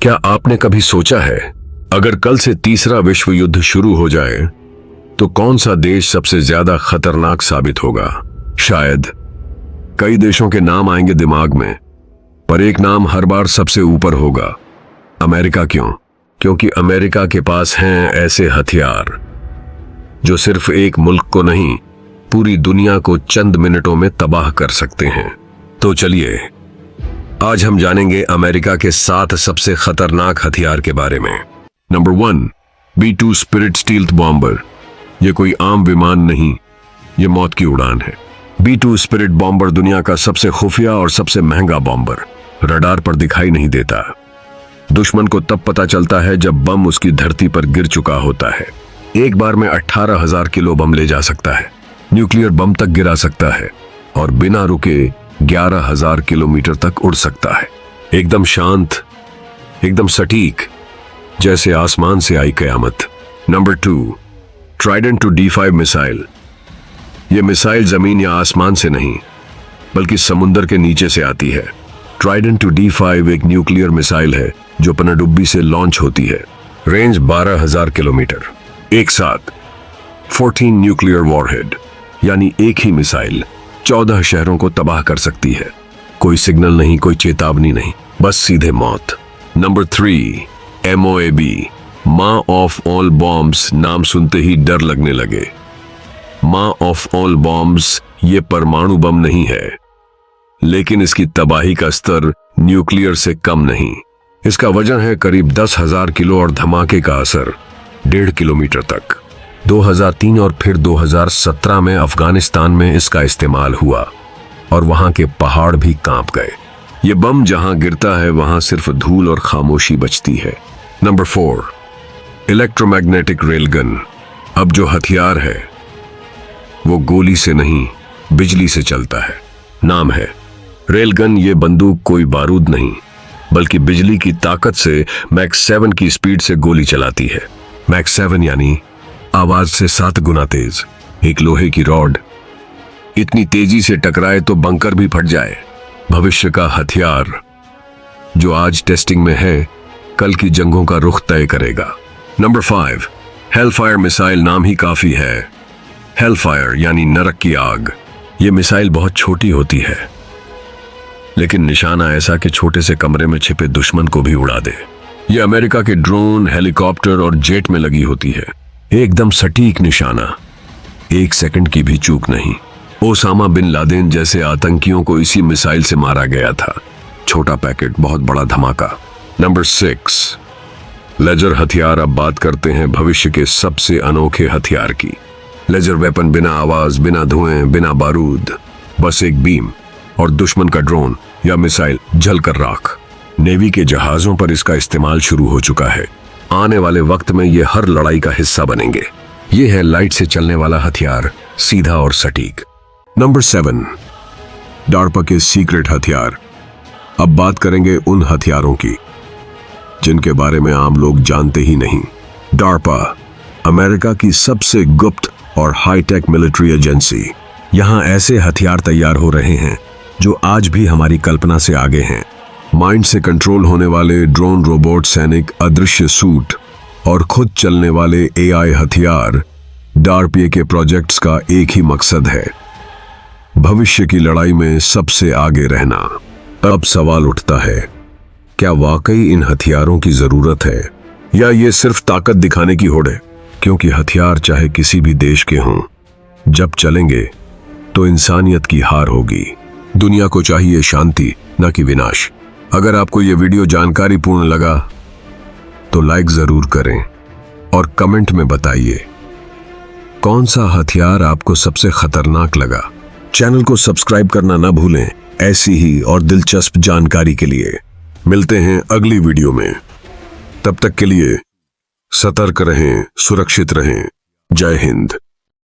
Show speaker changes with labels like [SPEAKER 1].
[SPEAKER 1] क्या आपने कभी सोचा है, अगर कल से तीसरा विश्व युद्ध शुरू हो जाए तो कौन सा देश सबसे ज्यादा खतरनाक साबित होगा? शायद कई देशों के नाम आएंगे दिमाग में, पर एक नाम हर बार सबसे ऊपर होगा। अमेरिका। क्यों? क्योंकि अमेरिका के पास हैं ऐसे हथियार जो सिर्फ एक मुल्क को नहीं, पूरी दुनिया को चंद मिनटों में तबाह कर सकते हैं। तो चलिए, आज हम जानेंगे अमेरिका के 7 सबसे खतरनाक हथियार के बारे में। Number 1, B-2 spirit stealth bomber. यह कोई आम विमान नहीं, यह मौत की उड़ान है। B-2 स्पिरिट बॉम्बर दुनिया का सबसे खुफिया और सबसे महंगा बॉम्बर। रडार पर दिखाई नहीं देता। दुश्मन को तब पता चलता है जब बम उसकी धरती पर गिर चुका होता है। एक बार में 18,000 किलो बम ले जा सकता है, न्यूक्लियर बम तक गिरा सकता है और बिना रुके 11,000 किलोमीटर तक उड़ सकता है। एकदम शांत, एकदम सटीक, जैसे आसमान से आई कयामत। नंबर 2, ट्राइडेंट D5 मिसाइल। यह मिसाइल जमीन या आसमान से नहीं, बल्कि समुद्र के नीचे से आती है। ट्राइडेंट D5 एक न्यूक्लियर मिसाइल है जो पनडुब्बी से लॉन्च होती है। Range 12,000 kilometre. एक साथ 14 न्यूक्लियर वॉरहेड, यानी एक ही मिसाइल 14 शहरों को तबाह कर सकती है। कोई सिग्नल नहीं, कोई चेतावनी नहीं, बस सीधे मौत। नंबर 3, MOAB, माँ ऑफ ऑल बॉम्ब्स। नाम सुनते ही डर लगने लगे। माँ ऑफ ऑल बॉम्ब्स ये परमाणु बम नहीं है, लेकिन इसकी तबाही का स्तर न्यूक्लियर से कम नहीं। इसका वजन है करीब 10,000 किलो और धमाके का असर 1.5 किलोमीटर तक। 2003 और फिर 2017 में अफगानिस्तान में इसका इस्तेमाल हुआ और वहां के पहाड़ भी कांप गए। ये बम जहां गिरता है वहां सिर्फ धूल और खामोशी बचती है। Number 4, electromagnetic railgun. अब जो हथियार है वो गोली से नहीं, बिजली से चलता है। नाम है रेलगन। ये बंदूक कोई बारूद नहीं, बल्कि बिजली की ताकत से मैक 7 की स्पीड से गोली चलाती है। मैक 7 यानी आवाज से 7 गुना तेज। एक लोहे की रॉड इतनी तेजी से टकराए तो बंकर भी फट जाए। भविष्य का हथियार जो आज टेस्टिंग में है, कल की जंगों का रुख तय करेगा। Number 5, Hellfire missile. नाम ही काफी है। हेलफायर यानी नरक की आग। ये मिसाइल बहुत छोटी होती है, लेकिन निशाना ऐसा कि छोटे से कमरे में छिपे दुश्मन को भी उड़ा दे। ये अमेरिका के ड्रोन, हेलीकॉप्टर और जेट में लगी होती है। एकदम सटीक निशाना, 1 सेकंड की भी चूक नहीं। ओसामा बिन लादेन जैसे आतंकियों को इसी मिसाइल से मारा गया था। छोटा पैकेट, बहुत बड़ा धमाका। नंबर 6, लेजर हथियार। अब बात करते हैं भविष्य के सबसे अनोखे हथियार की। लेजर वेपन, बिना आवाज, बिना धुएं, बिना बारूद, बस एक बीम और दुश्मन का ड्रोन या मिसाइल जलकर राख। नेवी के जहाजों पर इसका इस्तेमाल शुरू हो चुका है। आने वाले वक्त में ये हर लड़ाई का हिस्सा बनेंगे। ये है लाइट से चलने वाला हथियार, सीधा और सटीक। नंबर 7, डार्पा के सीक्रेट हथियार। अब बात करेंगे उन हथियारों की जिनके बारे में आम लोग जानते ही नहीं। डार्पा अमेरिका की सबसे गुप्त और हाईटेक मिलिट्री एजेंसी। यहां ऐसे हथियार तैयार हो रहे हैं जो आज भी हमारी कल्पना से आगे हैं। माइंड से कंट्रोल होने वाले ड्रोन, रोबोट, सैनिक, अदृश्य सूट और खुद चलने वाले AI हथियार। डार्पा के प्रोजेक्ट्स का एक ही मकसद है, भविष्य की लड़ाई में सबसे आगे रहना। अब सवाल उठता है, क्या वाकई इन हथियारों की जरूरत है या ये सिर्फ ताकत दिखाने की होड़ है? क्योंकि हथियार चाहे किसी भी देश के हों, जब चलेंगे तो इंसानियत की हार होगी। दुनिया को चाहिए शांति, न कि विनाश। अगर आपको यह वीडियो जानकारीपूर्ण लगा तो लाइक जरूर करें और कमेंट में बताइए कौन सा हथियार आपको सबसे खतरनाक लगा। चैनल को सब्सक्राइब करना ना भूलें ऐसी ही और दिलचस्प जानकारी के लिए। मिलते हैं अगली वीडियो में। तब तक के लिए सतर्क रहें, सुरक्षित रहें। जय हिंद।